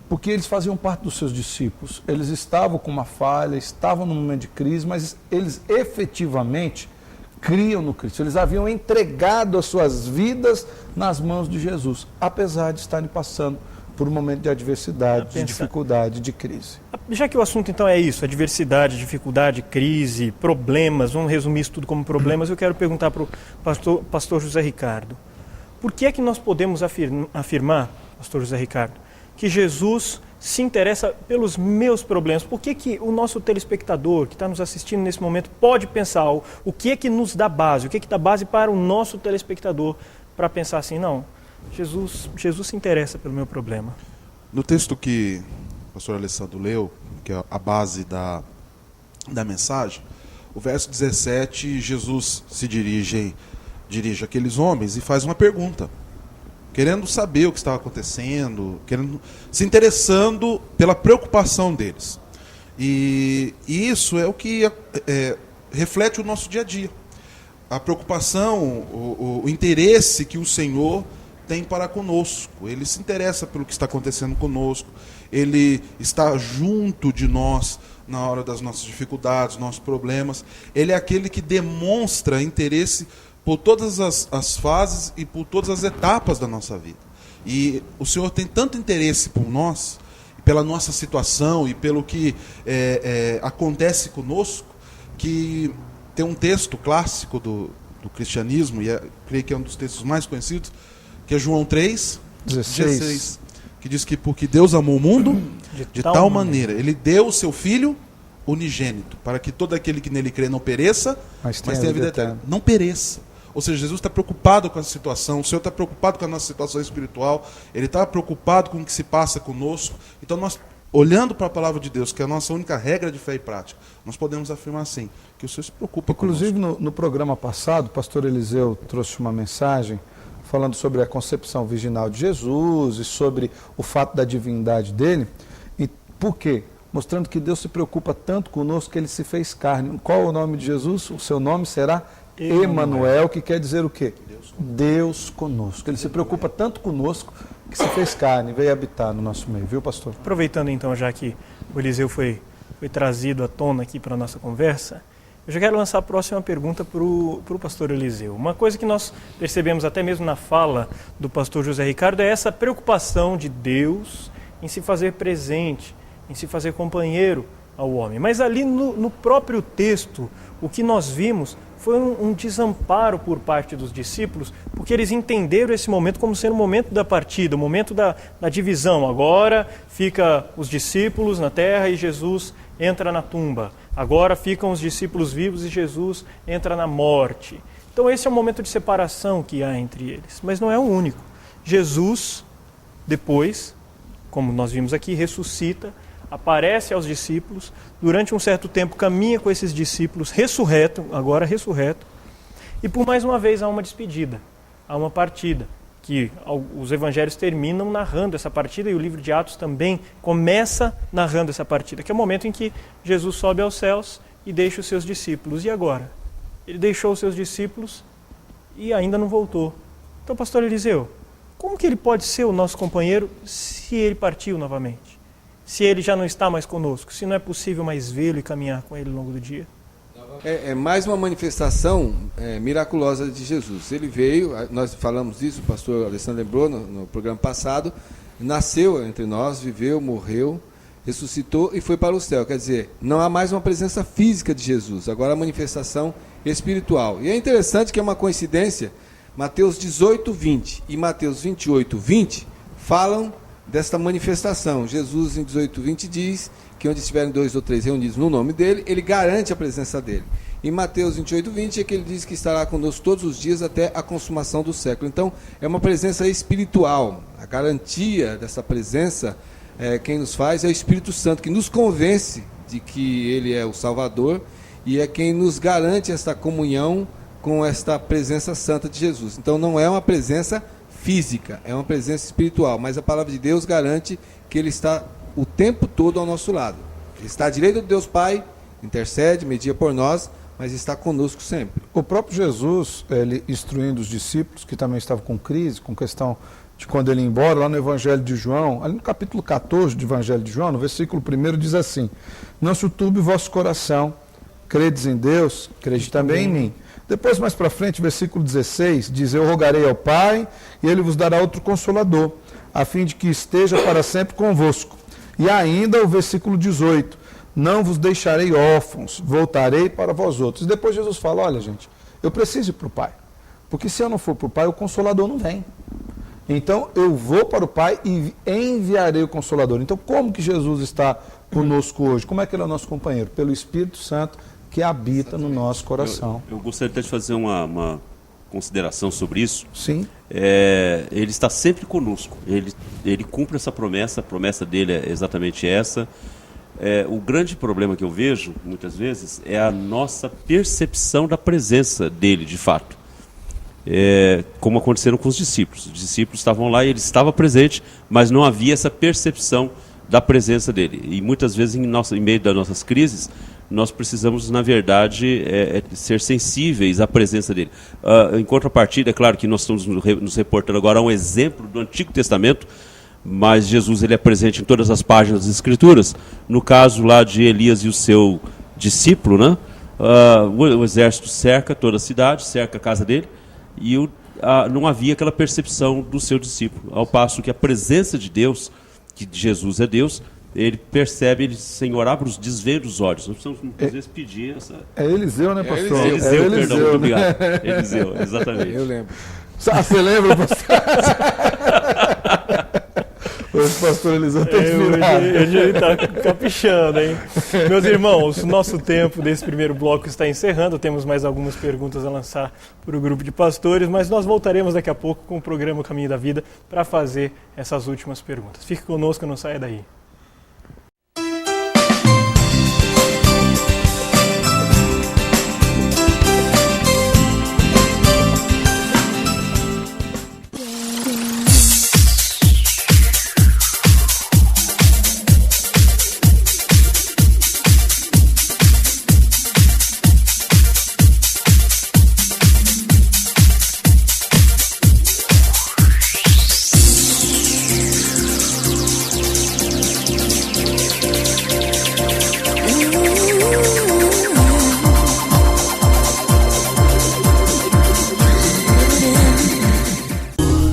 Porque eles faziam parte dos seus discípulos. Eles estavam com uma falha, estavam num momento de crise, mas eles efetivamente criam no Cristo. Eles haviam entregado as suas vidas nas mãos de Jesus, apesar de estarem passando por um momento de adversidade, de dificuldade, de crise. Já que o assunto então é isso, adversidade, dificuldade, crise, problemas, vamos resumir isso tudo como problemas, eu quero perguntar para o pastor José Ricardo. Por que é que nós podemos afirmar, pastor José Ricardo, que Jesus se interessa pelos meus problemas? Por que o nosso telespectador que está nos assistindo nesse momento pode pensar o que é que nos dá base, o que é que dá base para o nosso telespectador para pensar assim, não, Jesus se interessa pelo meu problema? No texto que o pastor Alessandro leu, que é a base da mensagem, o verso 17, Jesus se dirige àqueles homens e faz uma pergunta, querendo saber o que estava acontecendo, se interessando pela preocupação deles. E isso é o que reflete o nosso dia a dia. A preocupação, o interesse que o Senhor tem para conosco. Ele se interessa pelo que está acontecendo conosco. Ele está junto de nós na hora das nossas dificuldades, nossos problemas. Ele é aquele que demonstra interesse por todas as fases e por todas as etapas da nossa vida. E o Senhor tem tanto interesse por nós, pela nossa situação e pelo que acontece conosco, que tem um texto clássico do cristianismo, e creio que é um dos textos mais conhecidos, que é João 3:16, que diz que porque Deus amou o mundo de tal maneira, Ele deu o seu Filho unigênito, para que todo aquele que nele crê não pereça, mas tenha a vida eterna. Não pereça. Ou seja, Jesus está preocupado com a situação, o Senhor está preocupado com a nossa situação espiritual, Ele está preocupado com o que se passa conosco. Então nós, olhando para a palavra de Deus, que é a nossa única regra de fé e prática, nós podemos afirmar assim, que o Senhor se preocupa conosco. Inclusive no programa passado, o pastor Eliseu trouxe uma mensagem falando sobre a concepção virginal de Jesus e sobre o fato da divindade dele. E por quê? Mostrando que Deus se preocupa tanto conosco que Ele se fez carne. Qual é o nome de Jesus? O seu nome será Emanuel, que quer dizer o quê? Deus conosco. Ele se preocupa tanto conosco que se fez carne, veio habitar no nosso meio, viu, pastor? Aproveitando então, já que o Eliseu foi trazido à tona aqui para a nossa conversa, eu já quero lançar a próxima pergunta para o pastor Eliseu. Uma coisa que nós percebemos até mesmo na fala do pastor José Ricardo é essa preocupação de Deus em se fazer presente, em se fazer companheiro ao homem. Mas ali no próprio texto, o que nós vimos foi um desamparo por parte dos discípulos, porque eles entenderam esse momento como sendo o momento da partida, o momento da divisão. Agora fica os discípulos na terra e Jesus entra na tumba. Agora ficam os discípulos vivos e Jesus entra na morte. Então esse é o momento de separação que há entre eles, mas não é o único. Jesus, depois, como nós vimos aqui, ressuscita, aparece aos discípulos, durante um certo tempo caminha com esses discípulos, agora ressurreto, e por mais uma vez há uma despedida, há uma partida, que os evangelhos terminam narrando essa partida, e o livro de Atos também começa narrando essa partida, que é o momento em que Jesus sobe aos céus e deixa os seus discípulos. E agora? Ele deixou os seus discípulos e ainda não voltou. Então, pastor Eliseu, como que ele pode ser o nosso companheiro se ele partiu novamente? Se ele já não está mais conosco, se não é possível mais vê-lo e caminhar com ele ao longo do dia? É mais uma manifestação miraculosa de Jesus. Ele veio, nós falamos disso, o pastor Alessandro lembrou no programa passado, nasceu entre nós, viveu, morreu, ressuscitou e foi para o céu. Quer dizer, não há mais uma presença física de Jesus, agora a manifestação espiritual. E é interessante que é uma coincidência, Mateus 18, 20 e Mateus 28, 20 falam desta manifestação. Jesus em 18, 20 diz que onde estiverem 2 ou 3 reunidos no nome dele, ele garante a presença dele. Em Mateus 28, 20 é que ele diz que estará conosco todos os dias até a consumação do século. Então, é uma presença espiritual. A garantia dessa presença, quem nos faz é o Espírito Santo, que nos convence de que ele é o Salvador e é quem nos garante esta comunhão com esta presença santa de Jesus. Então, não é uma presença física, é uma presença espiritual, mas a palavra de Deus garante que ele está o tempo todo ao nosso lado. Ele está à direita de Deus Pai, intercede, media por nós, mas está conosco sempre. O próprio Jesus, ele instruindo os discípulos, que também estavam com crise, com questão de quando ele ia embora, lá no Evangelho de João, ali no capítulo 14 do Evangelho de João, no versículo 1 diz assim: não se turbe o vosso coração, credes em Deus, crede também em mim. Depois, mais para frente, versículo 16, diz: eu rogarei ao Pai, e ele vos dará outro Consolador, a fim de que esteja para sempre convosco. E ainda o versículo 18, não vos deixarei órfãos, voltarei para vós outros. E depois Jesus fala: olha, gente, eu preciso ir para o Pai, porque se eu não for para o Pai, o Consolador não vem. Então eu vou para o Pai e enviarei o Consolador. Então como que Jesus está conosco hoje? Como é que ele é o nosso companheiro? Pelo Espírito Santo que habita no nosso coração. Eu gostaria até de fazer uma consideração sobre isso. Sim. Ele está sempre conosco. Ele cumpre essa promessa. A promessa dele é exatamente essa. O grande problema que eu vejo, muitas vezes, é a nossa percepção da presença dele, de fato. Como aconteceram com os discípulos. Os discípulos estavam lá e ele estava presente, mas não havia essa percepção da presença dele. E muitas vezes, em meio das nossas crises, nós precisamos, na verdade, ser sensíveis à presença dele. Em contrapartida, é claro que nós estamos nos reportando agora a um exemplo do Antigo Testamento, mas Jesus ele é presente em todas as páginas das Escrituras. No caso lá de Elias e o seu discípulo, né? O exército cerca toda a cidade, cerca a casa dele, e não havia aquela percepção do seu discípulo. Ao passo que a presença de Deus, que Jesus é Deus, ele percebe, Senhor, abre os desvenda os olhos. Nós precisamos, muitas vezes, pedir essa... É Eliseu, né, pastor? Eliseu, perdão, muito obrigado. Eliseu, exatamente. Eu lembro. Você lembra, pastor? Hoje o pastor Eliseu está inspirado. Hoje ele está caprichando, hein? Meus irmãos, nosso tempo desse primeiro bloco está encerrando. Temos mais algumas perguntas a lançar para o grupo de pastores, mas nós voltaremos daqui a pouco com o programa Caminho da Vida para fazer essas últimas perguntas. Fique conosco, não saia daí.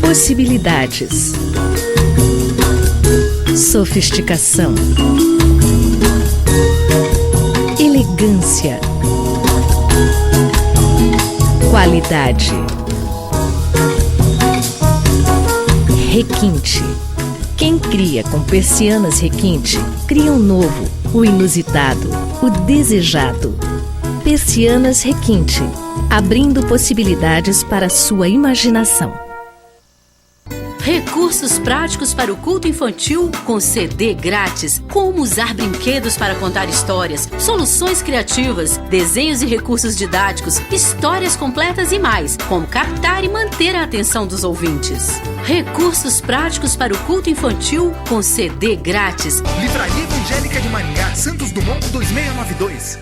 Possibilidades, sofisticação, elegância, qualidade, requinte. Quem cria com persianas requinte, cria um novo, o inusitado, o desejado. Persianas requinte, abrindo possibilidades para a sua imaginação. Recursos práticos para o culto infantil com CD grátis. Como usar brinquedos para contar histórias, soluções criativas, desenhos e recursos didáticos, histórias completas e mais. Como captar e manter a atenção dos ouvintes. Recursos práticos para o culto infantil com CD grátis. Livraria Evangélica de Maringá, Santos Dumont 2692.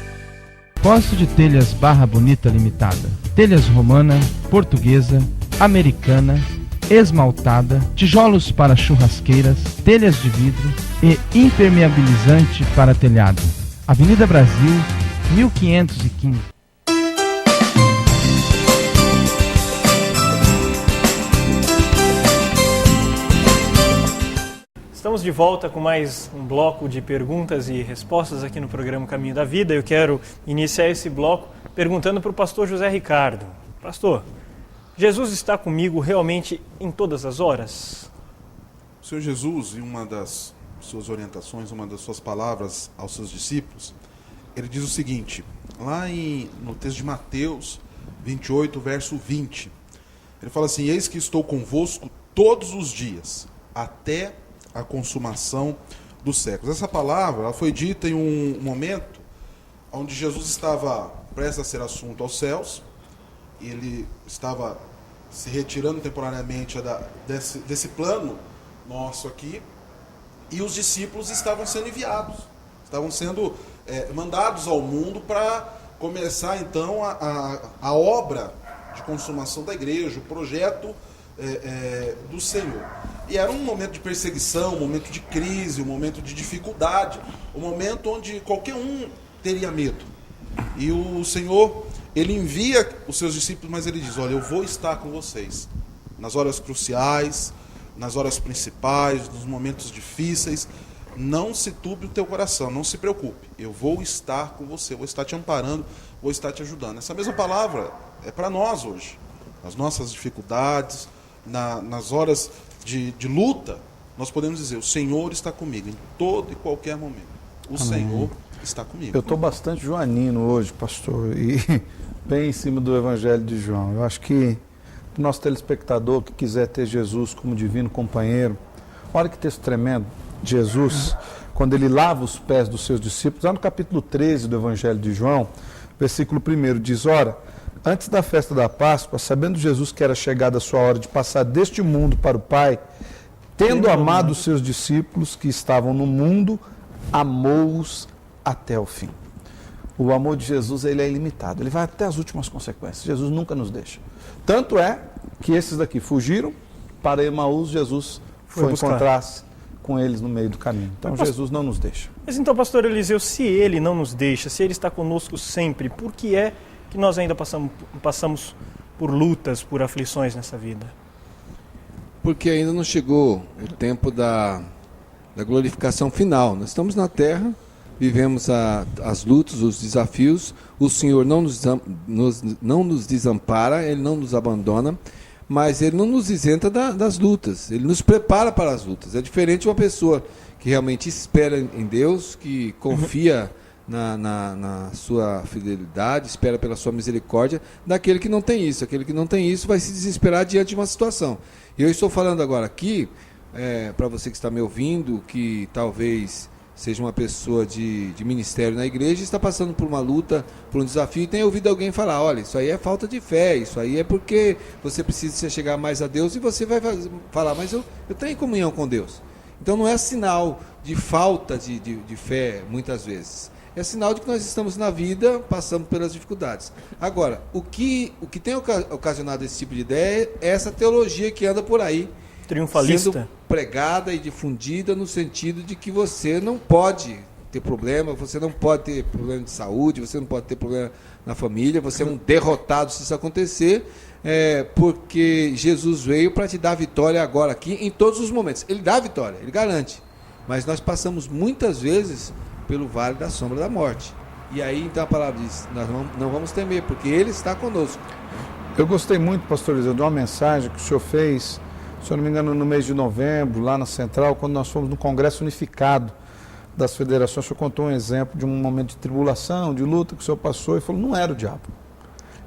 Posto de telhas Barra Bonita Limitada. Telhas romana, portuguesa, americana, esmaltada, tijolos para churrasqueiras, telhas de vidro e impermeabilizante para telhado. Avenida Brasil, 1515. Estamos de volta com mais um bloco de perguntas e respostas aqui no programa Caminho da Vida. Eu quero iniciar esse bloco perguntando para o pastor José Ricardo. Pastor, Jesus está comigo realmente em todas as horas? O Senhor Jesus, em uma das suas orientações, uma das suas palavras aos seus discípulos, ele diz o seguinte, lá no texto de Mateus 28, verso 20, ele fala assim, eis que estou convosco todos os dias, até a consumação dos séculos. Essa palavra ela foi dita em um momento onde Jesus estava prestes a ser assunto aos céus, e ele estava se retirando temporariamente desse plano nosso aqui, e os discípulos estavam sendo enviados, estavam sendo mandados ao mundo para começar então a obra de consumação da igreja, o projeto do Senhor. E era um momento de perseguição, um momento de crise, um momento de dificuldade, um momento onde qualquer um teria medo. E o Senhor, ele envia os seus discípulos, mas ele diz, olha, eu vou estar com vocês nas horas cruciais, nas horas principais, nos momentos difíceis. Não se turbe o teu coração, não se preocupe, eu vou estar com você, vou estar te amparando, vou estar te ajudando. Essa mesma palavra é para nós hoje, nas nossas dificuldades, nas horas de luta, nós podemos dizer, o Senhor está comigo em todo e qualquer momento. O Amém. Senhor está comigo. Eu estou bastante joanino hoje, pastor, e bem em cima do Evangelho de João. Eu acho que o nosso telespectador que quiser ter Jesus como divino companheiro, olha que texto tremendo. Jesus, quando ele lava os pés dos seus discípulos, lá no capítulo 13 do Evangelho de João, versículo 1 diz, ora, antes da festa da Páscoa, sabendo Jesus que era chegada a sua hora de passar deste mundo para o Pai, tendo amado os seus discípulos que estavam no mundo, amou-os até o fim. O amor de Jesus, ele é ilimitado, ele vai até as últimas consequências. Jesus nunca nos deixa. Tanto é que esses daqui fugiram para Emaús, Jesus foi encontrar-se com eles no meio do caminho. Então Jesus não nos deixa. Mas então, pastor Eliseu, se ele não nos deixa, se ele está conosco sempre, por que é que nós ainda passamos por lutas, por aflições nessa vida? Porque ainda não chegou o tempo da glorificação final. Nós estamos na terra, vivemos as lutas, os desafios, o Senhor não nos desampara, Ele não nos abandona, mas Ele não nos isenta das lutas, Ele nos prepara para as lutas. É diferente de uma pessoa que realmente espera em Deus, que confia na sua fidelidade, espera pela sua misericórdia, daquele que não tem isso. Aquele que não tem isso vai se desesperar diante de uma situação. Eu estou falando agora aqui, para você que está me ouvindo, que talvez seja uma pessoa de ministério na igreja, está passando por uma luta, por um desafio, e tem ouvido alguém falar, olha, isso aí é falta de fé, isso aí é porque você precisa se chegar mais a Deus, e você vai falar, mas eu tenho comunhão com Deus. Então não é sinal de falta de fé, muitas vezes. É sinal de que nós estamos na vida, passando pelas dificuldades. Agora, o que tem ocasionado esse tipo de ideia é essa teologia que anda por aí, triunfalista, sendo pregada e difundida no sentido de que você não pode ter problema, você não pode ter problema de saúde, você não pode ter problema na família, você é um derrotado se isso acontecer, porque Jesus veio para te dar vitória agora aqui, em todos os momentos. Ele dá vitória, ele garante. Mas nós passamos muitas vezes pelo vale da sombra da morte. E aí então a palavra diz, nós não vamos temer, porque Ele está conosco. Eu gostei muito, pastor Eliseu, de uma mensagem que o senhor fez, se eu não me engano, no mês de novembro, lá na Central, quando nós fomos no Congresso Unificado das Federações. O senhor contou um exemplo de um momento de tribulação, de luta que o senhor passou e falou, não era o diabo.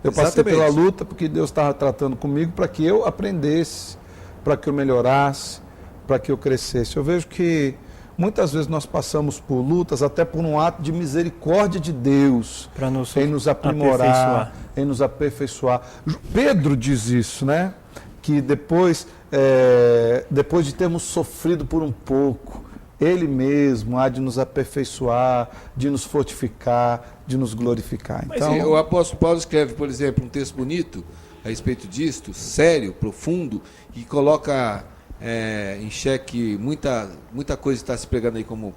Eu passei pela luta porque Deus estava tratando comigo para que eu aprendesse, para que eu melhorasse, para que eu crescesse. Eu vejo que muitas vezes nós passamos por lutas até por um ato de misericórdia de Deus em nos aprimorar, em nos aperfeiçoar. Pedro diz isso, né? Que depois de termos sofrido por um pouco, Ele mesmo há de nos aperfeiçoar, de nos fortificar, de nos glorificar. Então, o apóstolo Paulo escreve, por exemplo, um texto bonito a respeito disto, sério, profundo, que coloca em xeque muita coisa que está se pregando aí como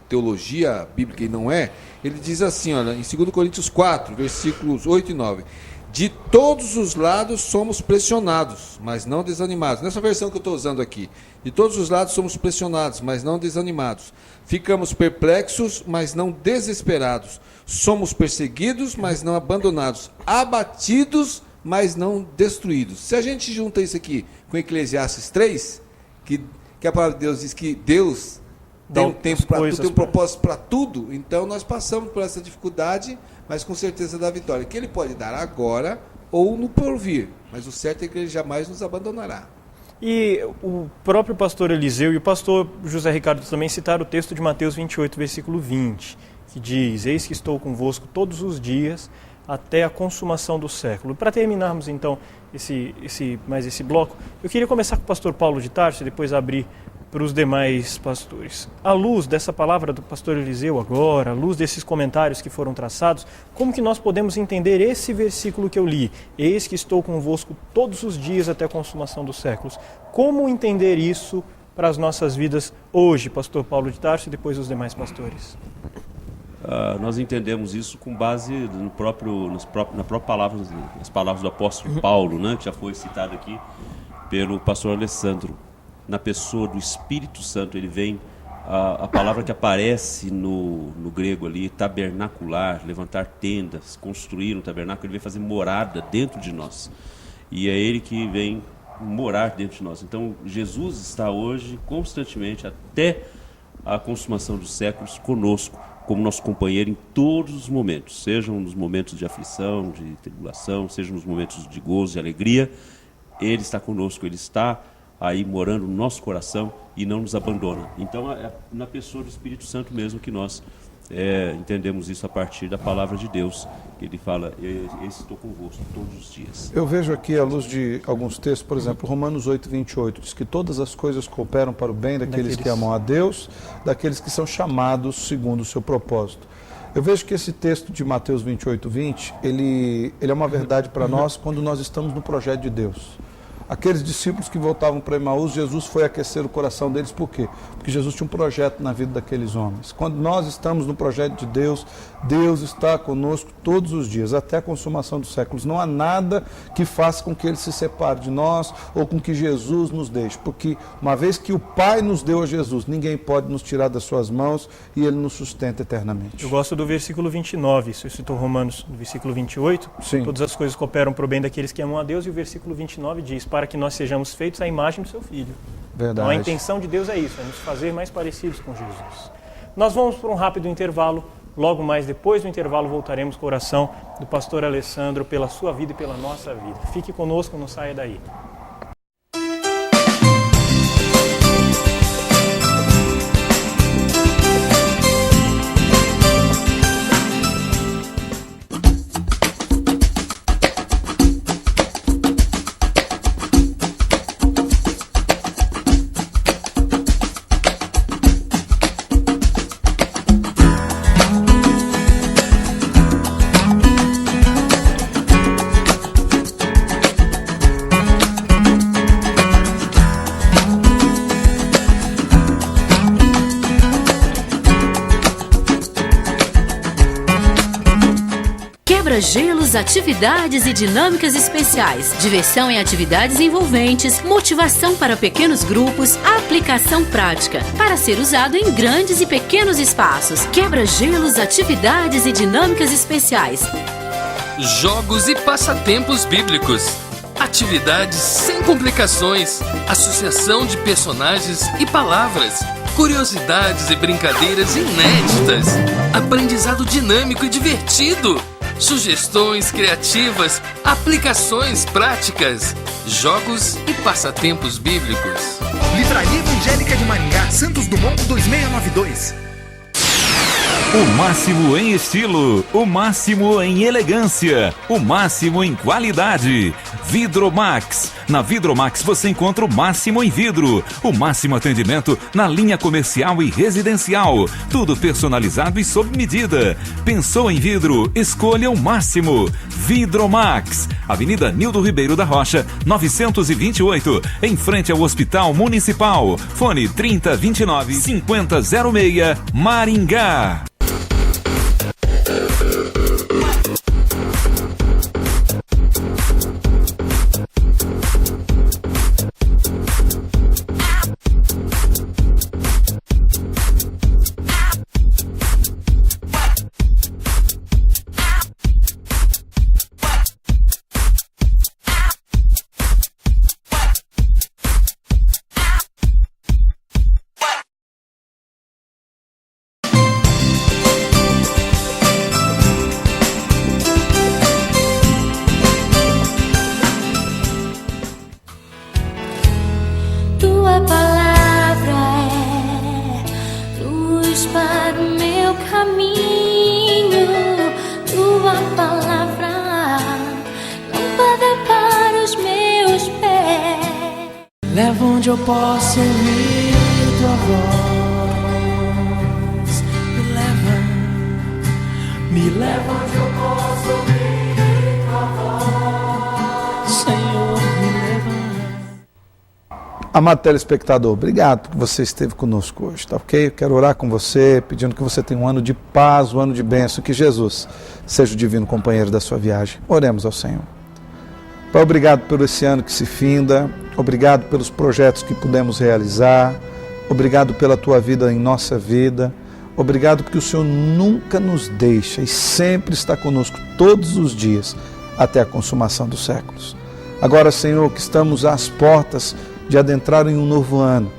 teologia bíblica e não é. Ele diz assim, olha, em 2 Coríntios 4, versículos 8 e 9, De todos os lados somos pressionados, mas não desanimados. Nessa versão que eu estou usando aqui. De todos os lados somos pressionados, mas não desanimados. Ficamos perplexos, mas não desesperados. Somos perseguidos, mas não abandonados. Abatidos, mas não destruídos. Se a gente junta isso aqui com Eclesiastes 3, que a palavra de Deus diz que Deus tem um tempo para tudo, tem um propósito para tudo, então nós passamos por essa dificuldade, mas com certeza da vitória, que Ele pode dar agora ou no porvir, mas o certo é que Ele jamais nos abandonará. E o próprio pastor Eliseu e o pastor José Ricardo também citaram o texto de Mateus 28, versículo 20, que diz: eis que estou convosco todos os dias até a consumação do século. Para terminarmos então esse bloco, eu queria começar com o pastor Paulo de Tarso e depois abrir para os demais pastores. À luz dessa palavra do pastor Eliseu agora, à luz desses comentários que foram traçados, como que nós podemos entender esse versículo que eu li? Eis que estou convosco todos os dias até a consumação dos séculos. Como entender isso para as nossas vidas hoje, pastor Paulo de Tarso e depois os demais pastores? Nós entendemos isso com base na própria palavra, nas palavras do apóstolo Paulo, né, que já foi citado aqui pelo pastor Alessandro. Na pessoa do Espírito Santo, ele vem, a palavra que aparece no grego ali, tabernacular, levantar tendas, construir um tabernáculo, ele vem fazer morada dentro de nós. E é ele que vem morar dentro de nós. Então, Jesus está hoje, constantemente, até a consumação dos séculos, conosco, como nosso companheiro em todos os momentos, sejam nos momentos de aflição, de tribulação, sejam nos momentos de gozo e alegria, Ele está conosco, Ele está aí morando no nosso coração e não nos abandona. Então é na pessoa do Espírito Santo mesmo que nós entendemos isso a partir da palavra de Deus, que Ele fala: eu estou convosco todos os dias. Eu vejo aqui, à luz de alguns textos, por exemplo, Romanos 8, 28, diz que todas as coisas cooperam para o bem daqueles que amam a Deus, daqueles que são chamados segundo o seu propósito. Eu vejo que esse texto de Mateus 28, 20, ele é uma verdade para nós quando nós estamos no projeto de Deus. Aqueles discípulos que voltavam para Emaús, Jesus foi aquecer o coração deles, por quê? Porque Jesus tinha um projeto na vida daqueles homens. Quando nós estamos no projeto de Deus, Deus está conosco todos os dias, até a consumação dos séculos. Não há nada que faça com que Ele se separe de nós ou com que Jesus nos deixe, porque uma vez que o Pai nos deu a Jesus, ninguém pode nos tirar das suas mãos e Ele nos sustenta eternamente. Eu gosto do versículo 29, isso citou Romanos, no versículo 28, Sim. Todas as coisas cooperam para o bem daqueles que amam a Deus, e o versículo 29 diz: para que nós sejamos feitos à imagem do seu Filho. Verdade. Então a intenção de Deus é isso, é nos fazer mais parecidos com Jesus. Nós vamos para um rápido intervalo, logo mais depois do intervalo voltaremos com a oração do pastor Alessandro pela sua vida e pela nossa vida. Fique conosco, não saia daí. Quebra-gelos, atividades e dinâmicas especiais, diversão em atividades envolventes, motivação para pequenos grupos, aplicação prática, para ser usado em grandes e pequenos espaços. Quebra-gelos, atividades e dinâmicas especiais. Jogos e passatempos bíblicos. Atividades sem complicações. Associação de personagens e palavras. Curiosidades e brincadeiras inéditas. Aprendizado dinâmico e divertido. Sugestões criativas, aplicações práticas, jogos e passatempos bíblicos. Livraria Evangélica de Maringá, Santos Dumont 2692. O máximo em estilo, o máximo em elegância, o máximo em qualidade. Vidromax. Na Vidromax você encontra o máximo em vidro, o máximo atendimento na linha comercial e residencial. Tudo personalizado e sob medida. Pensou em vidro? Escolha o máximo. Vidromax. Avenida Nildo Ribeiro da Rocha, 928, em frente ao Hospital Municipal. Fone 3029-5006, Maringá. leva onde eu posso ouvir tua voz. Me leva onde eu posso ouvir tua voz. Senhor, me leva. Amado telespectador, obrigado porque você esteve conosco hoje, tá ok? Eu quero orar com você, pedindo que você tenha um ano de paz, um ano de bênção, que Jesus seja o divino companheiro da sua viagem. Oremos ao Senhor. Pai, obrigado por esse ano que se finda, obrigado pelos projetos que pudemos realizar, obrigado pela tua vida em nossa vida, obrigado porque o Senhor nunca nos deixa e sempre está conosco todos os dias até a consumação dos séculos. Agora, Senhor, que estamos às portas de adentrar em um novo ano,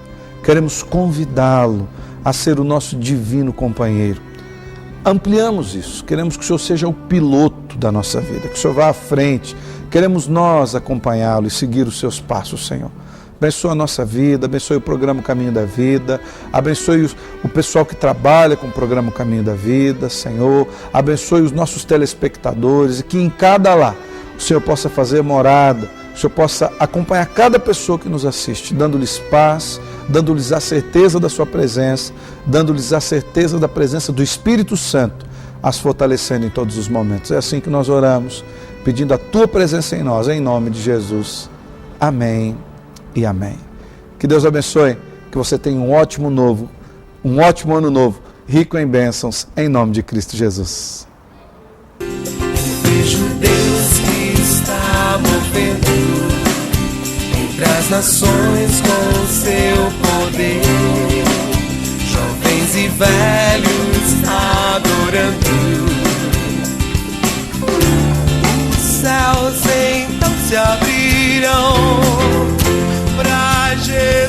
queremos convidá-lo a ser o nosso divino companheiro. Ampliamos isso, queremos que o Senhor seja o piloto da nossa vida, que o Senhor vá à frente, queremos nós acompanhá-lo e seguir os seus passos, Senhor. Abençoa a nossa vida, abençoe o programa Caminho da Vida, abençoe o pessoal que trabalha com o programa Caminho da Vida, Senhor, abençoe os nossos telespectadores e que em cada lar o Senhor possa fazer morada, o Senhor possa acompanhar cada pessoa que nos assiste, dando-lhes paz, dando-lhes a certeza da sua presença, dando-lhes a certeza da presença do Espírito Santo, as fortalecendo em todos os momentos. É assim que nós oramos, pedindo a tua presença em nós, em nome de Jesus. Amém e amém. Que Deus abençoe, que você tenha um ótimo ano novo, rico em bênçãos, em nome de Cristo Jesus. Vejo Deus que está movendo entre as nações com o seu poder, jovens e velhos adorando. Os céus então se abriram pra Jesus.